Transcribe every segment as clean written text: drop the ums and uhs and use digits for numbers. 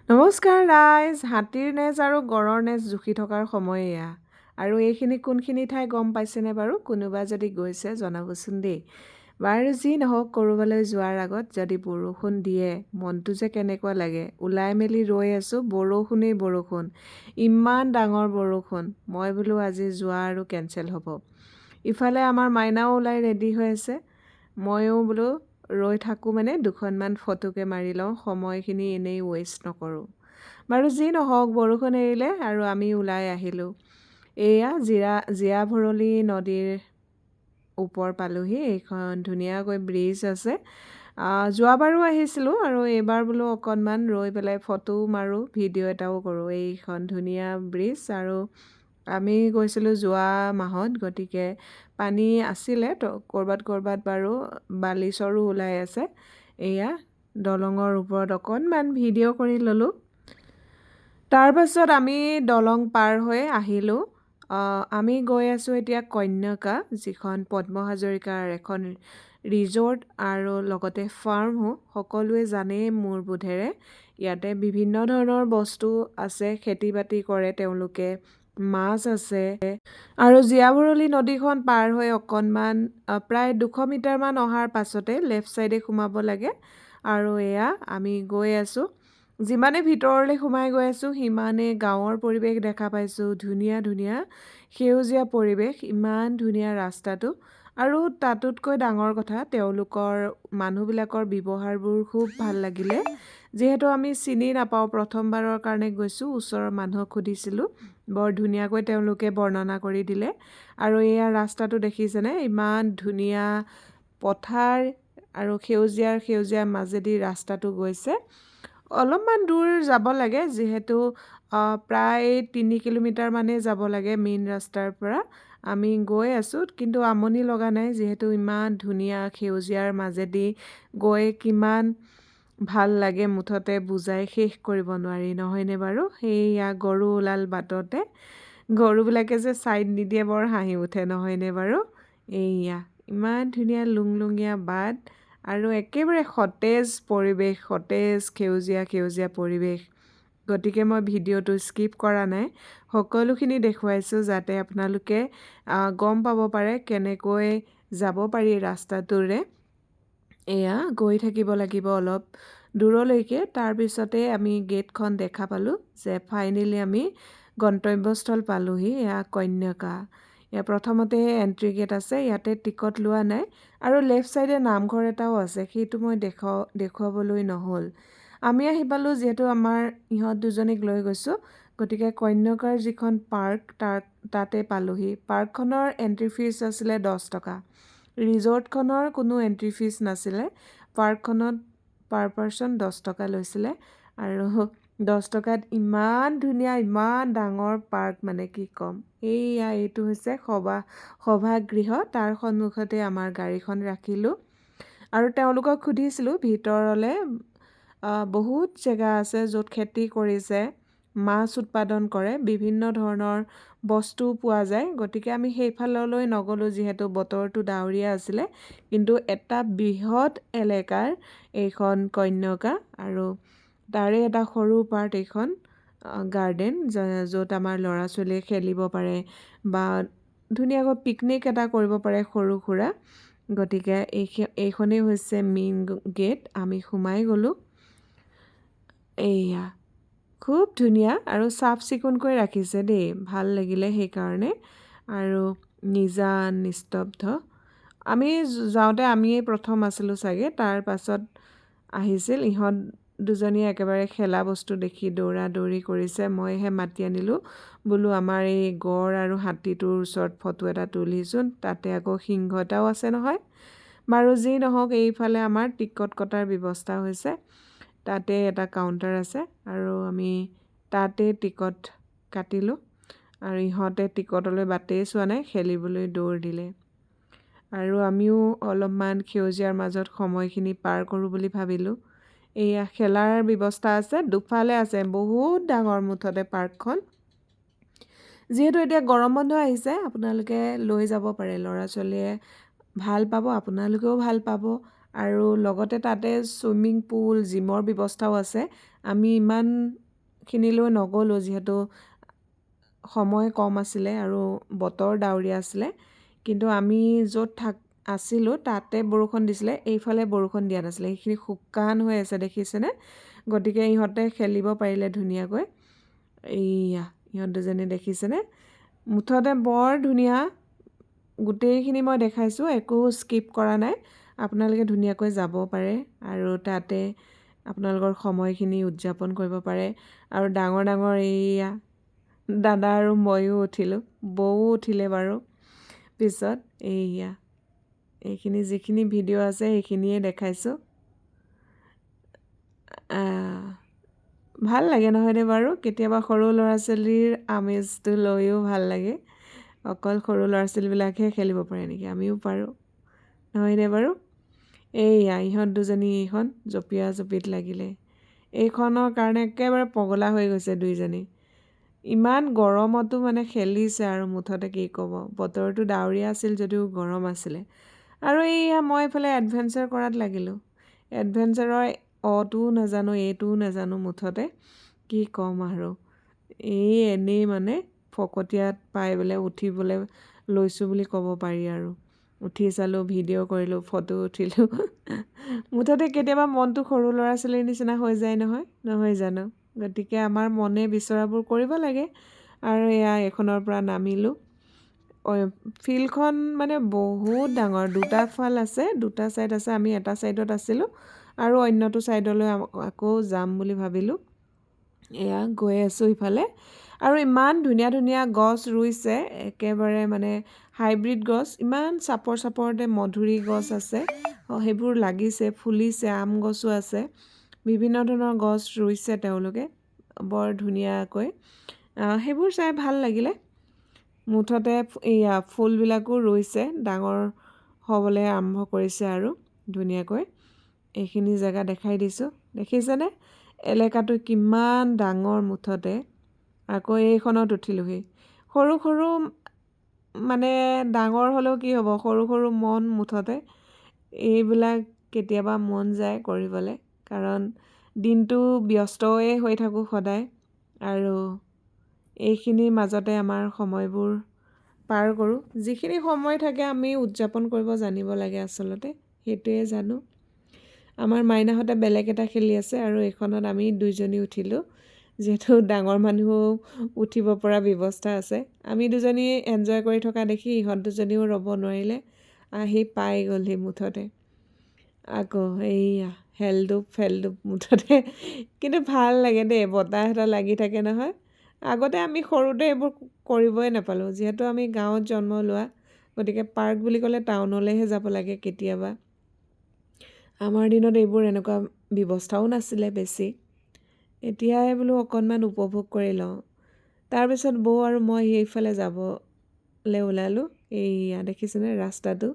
নমস্কাৰ ৰাইজ, হাতীৰ নেজ আৰু গড়ৰ নেজ জুখি থকাৰ সময় এয়া। আৰু এইখিনি কোনখিনি ঠাই গম পাইছেনে বাৰু? কোনোবা যদি গৈছে জনাবচোন দেই। বাৰু যি নহওক, ক'ৰবালৈ যোৱাৰ আগত যদি বৰষুণ দিয়ে মনটো যে কেনেকুৱা লাগে। ওলাই মেলি ৰৈ আছোঁ, বৰষুণেই বৰষুণ, ইমান ডাঙৰ বৰষুণ। মই বোলো আজি যোৱা আৰু কেঞ্চেল হ'ব। ইফালে আমাৰ মাইনাও ওলাই ৰেডি হৈ আছে। ময়ো বোলো ৰৈ থাকোঁ, মানে দুখনমান ফটোকে মাৰি লওঁ, সময়খিনি এনেই ৱেষ্ট নকৰোঁ। বাৰু যি নহওক, বৰষুণ এৰিলে আৰু আমি ওলাই আহিলোঁ। এয়া জীয়া ভৰলী নদীৰ ওপৰ পালোহি। এইখন ধুনীয়াকৈ ব্ৰিজ আছে। যোৱাবাৰো আহিছিলোঁ আৰু এইবাৰ বোলো অকণমান ৰৈ পেলাই ফটো মাৰোঁ, ভিডিঅ' এটাও কৰোঁ। এইখন ধুনীয়া ব্ৰিজ, আৰু আমি গৈছিলোঁ যোৱা মাহত, গতিকে পানী আছিলে তো ক'ৰবাত বাৰু বালিচৰো ওলাই আছে। এয়া দলঙৰ ওপৰত অকণমান ভিডিঅ' কৰি ল'লোঁ। তাৰপাছত আমি দলং পাৰ হৈ আহিলোঁ। আমি গৈ আছোঁ এতিয়া কন্যাকা, যিখন পদ্ম হাজৰিকাৰ এখন ৰিজৰ্ট আৰু লগতে ফাৰ্মো। সকলোৱে জানেই মোৰ বোধেৰে। ইয়াতে বিভিন্ন ধৰণৰ বস্তু আছে, খেতি বাতি কৰে তেওঁলোকে, মাছ আছে। আৰু জীয়া ভৰলী নদীখন পাৰ হৈ অকণমান প্ৰায় 200 মিটাৰমান অহাৰ পাছতে লেফ্ট ছাইডে সোমাব লাগে। আৰু এয়া আমি গৈ আছোঁ। যিমানে ভিতৰলৈ সোমাই গৈ আছোঁ সিমানে গাঁৱৰ পৰিৱেশ দেখা পাইছোঁ। ধুনীয়া ধুনীয়া সেউজীয়া পৰিৱেশ, ইমান ধুনীয়া ৰাস্তাটো। আৰু তাতোতকৈ ডাঙৰ কথা, তেওঁলোকৰ মানুহবিলাকৰ ব্যৱহাৰবোৰ খুব ভাল লাগিলে। যিহেতু আমি চিনি নাপাওঁ, প্ৰথমবাৰৰ কাৰণে গৈছোঁ, ওচৰৰ মানুহক সুধিছিলোঁ, বৰ ধুনীয়াকৈ তেওঁলোকে বৰ্ণনা কৰি দিলে। আৰু এয়া ৰাস্তাটো দেখিছেনে, ইমান ধুনীয়া পথাৰ আৰু সেউজীয়াৰ মাজেদি ৰাস্তাটো গৈছে। অলপমান দূৰ যাব লাগে, যিহেতু প্ৰায় 3 কিলোমিটাৰমানেই যাব লাগে মেইন ৰাস্তাৰ পৰা। আমি গৈ আছোঁ, কিন্তু আমনি লগা নাই, যিহেতু ইমান ধুনীয়া সেউজীয়াৰ মাজেদি গৈ কিমান ভাল লাগে, মুঠতে বুজাই শেষ কৰিব নোৱাৰি, নহয়নে বাৰু? সেইয়া গৰু ওলাল বাটতে। গৰুবিলাকে যে ছাইড নিদিয়ে, বৰ হাঁহি উঠে, নহয়নে বাৰু? এইয়া ইমান ধুনীয়া লুংলুঙীয়া বাট আৰু একেবাৰে সতেজ পৰিৱেশ, সতেজ সেউজীয়া পৰিৱেশ। গতিকে মই ভিডিঅ'টো স্কিপ কৰা নাই, সকলোখিনি দেখুৱাইছোঁ যাতে আপোনালোকে গম পাব পাৰে কেনেকৈ যাব পাৰি ৰাস্তাটোৰে। এয়া গৈ থাকিব লাগিব অলপ দূৰলৈকে। তাৰপিছতে আমি গেটখন দেখা পালোঁ যে ফাইনেলি আমি গন্তব্যস্থল পালোঁহি। এয়া কন্যাকা। ইয়াৰ প্ৰথমতে এণ্ট্ৰি গেট আছে, ইয়াতে টিকট লোৱা নাই। আৰু লেফ্ট ছাইডে নামঘৰ এটাও আছে, সেইটো মই দেখুৱাবলৈ নহ'ল। আমি আহি পালোঁ, যিহেতু আমাৰ ইহঁত দুজনীক লৈ গৈছোঁ, গতিকে কন্যাকাৰ যিখন পাৰ্ক তাতে পালোঁহি। পাৰ্কখনৰ এণ্ট্ৰি ফিজ আছিলে 10 টকা। ৰিজৰ্টখনৰ কোনো এণ্ট্ৰি ফিজ নাছিলে। পাৰ্কখনত পাৰ পাৰ্চন 10 টকা লৈছিলে। আৰু 10 টকাত ইমান ধুনীয়া, ইমান ডাঙৰ পাৰ্ক, মানে কি ক'ম। এইটো হৈছে সভাগৃহ, তাৰ সন্মুখতে আমাৰ গাড়ীখন ৰাখিলোঁ। আৰু তেওঁলোকক সুধিছিলোঁ, ভিতৰলৈ বহুত জেগা আছে য'ত খেতি কৰিছে, মাছ উৎপাদন কৰে, বিভিন্ন ধৰণৰ বস্তু পোৱা যায়। গতিকে আমি সেইফাললৈ নগ'লোঁ, যিহেতু বতৰটো ডাৱৰীয়া আছিলে। কিন্তু এটা বৃহৎ এলেকাৰ এইখন কন্যাকা, আৰু তাৰে এটা সৰু পাৰ্ট এইখন গাৰ্ডেন, য'ত আমাৰ ল'ৰা ছোৱালীয়ে খেলিব পাৰে বা ধুনীয়াকৈ পিকনিক এটা কৰিব পাৰে সৰু সুৰা। গতিকে এইখনেই হৈছে মেইন গেট। আমি সোমাই গ'লোঁ। এইয়া খুব ধুনীয়া আৰু চাফ চিকুণকৈ ৰাখিছে দেই, ভাল লাগিলে সেইকাৰণে। আৰু নিস্তব্ধ। আমি যাওঁতে আমিয়ে প্ৰথম আছিলোঁ চাগে, তাৰ পাছত আহিছিল ইহঁত দুজনীয়ে। একেবাৰে খেলা বস্তু দেখি দৌৰা দৌৰি কৰিছে। মইহে মাতি আনিলোঁ, বোলো আমাৰ এই গড় আৰু হাতীটোৰ ওচৰত ফটো এটা তুলিচোন, তাতে আকৌ সিংহ এটাও আছে নহয়। বাৰু যি নহওক, এইফালে আমাৰ টিকট কটাৰ ব্যৱস্থা হৈছে। তাতে এটা কাউণ্টাৰ আছে, আৰু আমি তাতে টিকট কাটিলোঁ। আৰু ইহঁতে টিকটলৈ বাটেই চোৱা নাই, খেলিবলৈ দৌৰ দিলে। আৰু আমিও অলপমান সেউজীয়াৰ মাজত সময়খিনি পাৰ কৰোঁ বুলি ভাবিলোঁ। এয়া খেলাৰ ব্যৱস্থা আছে, দুফালে আছে, বহুত ডাঙৰ মুঠতে পাৰ্কখন। যিহেতু এতিয়া গৰম বন্ধ আহিছে, আপোনালোকে লৈ যাব পাৰে, ল'ৰা ছোৱালীয়ে ভাল পাব, আপোনালোকেও ভাল পাব। আৰু লগতে তাতে ছুইমিং পুল, জিমৰ ব্যৱস্থাও আছে। আমি ইমানখিনিলৈ নগ'লোঁ যিহেতু সময় কম আছিলে আৰু বতৰ ডাৱৰীয়া আছিলে। কিন্তু আমি য'ত আছিলোঁ তাতে বৰষুণ দিছিলে, এইফালে বৰষুণ দিয়া নাছিলে, সেইখিনি শুকান হৈ আছে দেখিছেনে? গতিকে ইহঁতে খেলিব পাৰিলে ধুনীয়াকৈ। এইয়া ইহঁত দুজনী দেখিছেনে? মুঠতে বৰ ধুনীয়া, গোটেইখিনি মই দেখাইছোঁ, একো স্কিপ কৰা নাই। আপোনালোকে ধুনীয়াকৈ যাব পাৰে আৰু তাতে আপোনালোকৰ সময়খিনি উদযাপন কৰিব পাৰে। আৰু ডাঙৰ ডাঙৰ এইয়া দাদা আৰু ময়ো উঠিলোঁ, বৌও উঠিলে বাৰু পিছত। এইয়া এইখিনি যিখিনি ভিডিঅ' আছে সেইখিনিয়ে দেখাইছোঁ। ভাল লাগে নহয়নে বাৰু? কেতিয়াবা সৰু ল'ৰা ছোৱালীৰ আমেজটো লৈও ভাল লাগে। অকল সৰু ল'ৰা ছোৱালীবিলাকহে খেলিব পাৰে নেকি? আমিও পাৰোঁ নহয়নে বাৰু? এইয়া ইহঁত দুজনী এইখন জঁপিয়া জঁপিত লাগিলে। এইখনৰ কাৰণে একেবাৰে পগলা হৈ গৈছে দুইজনী। ইমান গৰমতো মানে খেলিছে আৰু মুঠতে কি ক'ব। বতৰটো ডাৱৰীয়া আছিল যদিও গৰম আছিলে। আৰু এইয়া মই এইফালে এডভেঞ্চাৰ কৰাত লাগিলোঁ। এডভেঞ্চাৰৰ অ'টোও নাজানো, এইটোও নাজানো, মুঠতে কি ক'ম আৰু। এনেই মানে ফকতীয়াত পাই বোলে উঠিবলৈ লৈছোঁ বুলি ক'ব পাৰি আৰু। উঠি চালোঁ, ভিডিঅ' কৰিলোঁ, ফটো উঠিলোঁ। মুঠতে কেতিয়াবা মনটো সৰু ল'ৰা ছোৱালীৰ নিচিনা হৈ যায় নহয় জানো? গতিকে আমাৰ মনে বিচৰাবোৰ কৰিব লাগে। আৰু এয়া এইখনৰ পৰা নামিলোঁ। ফিল্ডখন মানে বহুত ডাঙৰ, দুটা ফাল আছে, দুটা ছাইড আছে। আমি এটা ছাইডত আছিলোঁ আৰু অন্যটো ছাইডলৈ আকৌ যাম বুলি ভাবিলোঁ। এয়া গৈ আছোঁ ইফালে। আৰু ইমান ধুনীয়া ধুনীয়া গছ ৰুইছে, একেবাৰে মানে হাইব্ৰিড গছ। ইমান চাপৰতে মধুৰি গছ আছে, সেইবোৰ লাগিছে, ফুলিছে। আম গছো আছে, বিভিন্ন ধৰণৰ গছ ৰুইছে তেওঁলোকে বৰ ধুনীয়াকৈ। সেইবোৰ চাই ভাল লাগিলে। মুঠতে এইয়া ফুলবিলাকো ৰুইছে, ডাঙৰ হ'বলৈ আৰম্ভ কৰিছে আৰু ধুনীয়াকৈ। এইখিনি জেগা দেখাই দিছোঁ, দেখিছেনে? এলেকাটো কিমান ডাঙৰ মুঠতে। আকৌ এইখনত উঠিলোহি। সৰু সৰু মানে ডাঙৰ হ'লেও কি হ'ব, সৰু সৰু মন মুঠতে। এইবিলাক কেতিয়াবা মন যায় কৰিবলৈ, কাৰণ দিনটো ব্যস্তই হৈ থাকোঁ সদায়। আৰু এইখিনিৰ মাজতে আমাৰ সময়বোৰ পাৰ কৰোঁ। যিখিনি সময় থাকে আমি উদযাপন কৰিব জানিব লাগে আচলতে, সেইটোৱে জানো। আমাৰ মাইনাহঁতে বেলেগ এটা খেলি আছে আৰু এইখনত আমি দুইজনী উঠিলোঁ, যিহেতু ডাঙৰ মানুহো উঠিব পৰা ব্যৱস্থা আছে। আমি দুজনী এনজয় কৰি থকা দেখি ইহঁত দুজনীও ৰ'ব নোৱাৰিলে, আহি পাই গ'লহি মুঠতে। আকৌ এইয়া হেলডোপ মুঠতে। কিন্তু ভাল লাগে দেই, বতাহ এটা লাগি থাকে নহয়। আগতে আমি সৰুতে এইবোৰ কৰিবই নাপালোঁ, যিহেতু আমি গাঁৱত জন্ম লোৱা। গতিকে পাৰ্ক বুলি ক'লে টাউনলৈহে যাব লাগে কেতিয়াবা। আমাৰ দিনত এইবোৰ এনেকুৱা ব্যৱস্থাও নাছিলে বেছি। এতিয়াই বোলো অকণমান উপভোগ কৰি লওঁ। তাৰপিছত বৌ আৰু মই সেইফালে যাবলৈ ওলালোঁ। এইয়া দেখিছেনে ৰাস্তাটো?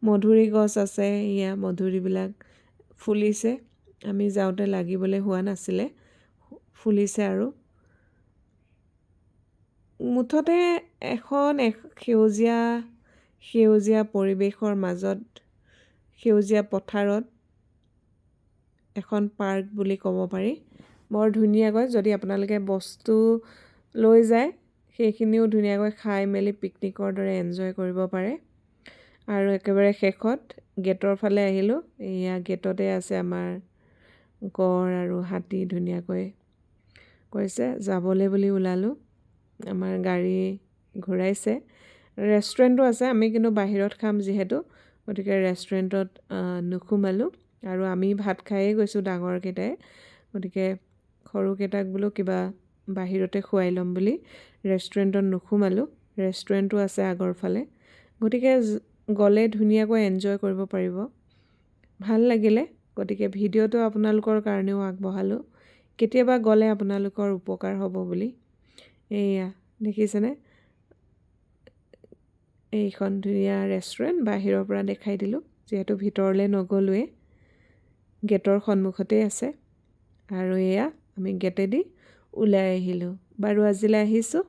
মধুৰি গছ আছে, এয়া মধুৰিবিলাক ফুলিছে। আমি যাওঁতে লাগিবলৈ হোৱা নাছিলে, ফুলিছে আৰু। মুঠতে এখন সেউজীয়া পৰিৱেশৰ মাজত, সেউজীয়া পথাৰত এখন পাৰ্ক বুলি ক'ব পাৰি। বৰ ধুনীয়াকৈ, যদি আপোনালোকে বস্তু লৈ যায় সেইখিনিও ধুনীয়াকৈ খাই মেলি পিকনিকৰ দৰে এনজয় কৰিব পাৰে। আৰু একেবাৰে শেষত গেটৰ ফালে আহিলোঁ। এয়া গেটতে আছে আমাৰ গড় আৰু হাতী ধুনীয়াকৈ কৈছে। যাবলৈ বুলি ওলালোঁ। আমাৰ গাড়ী ঘূৰাইছে। ৰেষ্টুৰেণ্টো আছে, আমি কিন্তু বাহিৰত খাম যিহেতু, গতিকে ৰেষ্টুৰেণ্টত নোসোমালোঁ। আৰু আমি ভাত খায়েই গৈছোঁ ডাঙৰকেইটাই, গতিকে সৰুকেইটাক বোলো কিবা বাহিৰতে খুৱাই ল'ম বুলি ৰেষ্টুৰেণ্টত নোসোমালোঁ। ৰেষ্টুৰেণ্টো আছে আগৰ ফালে, গতিকে গ'লে ধুনীয়াকৈ এনজয় কৰিব পাৰিব। ভাল লাগিলে, গতিকে ভিডিঅ'টো আপোনালোকৰ কাৰণেও আগবঢ়ালোঁ, কেতিয়াবা গ'লে আপোনালোকৰ উপকাৰ হ'ব বুলি। এইয়া দেখিছেনে? এইখন ধুনীয়া ৰেষ্টুৰেণ্ট, বাহিৰৰ পৰা দেখাই দিলোঁ, যিহেতু ভিতৰলৈ নগ'লোৱে। গেটৰ সন্মুখতেই আছে। আৰু এয়া আমি গেটেদি ওলাই আহিলোঁ। বাৰু আজিলৈ আহিছোঁ।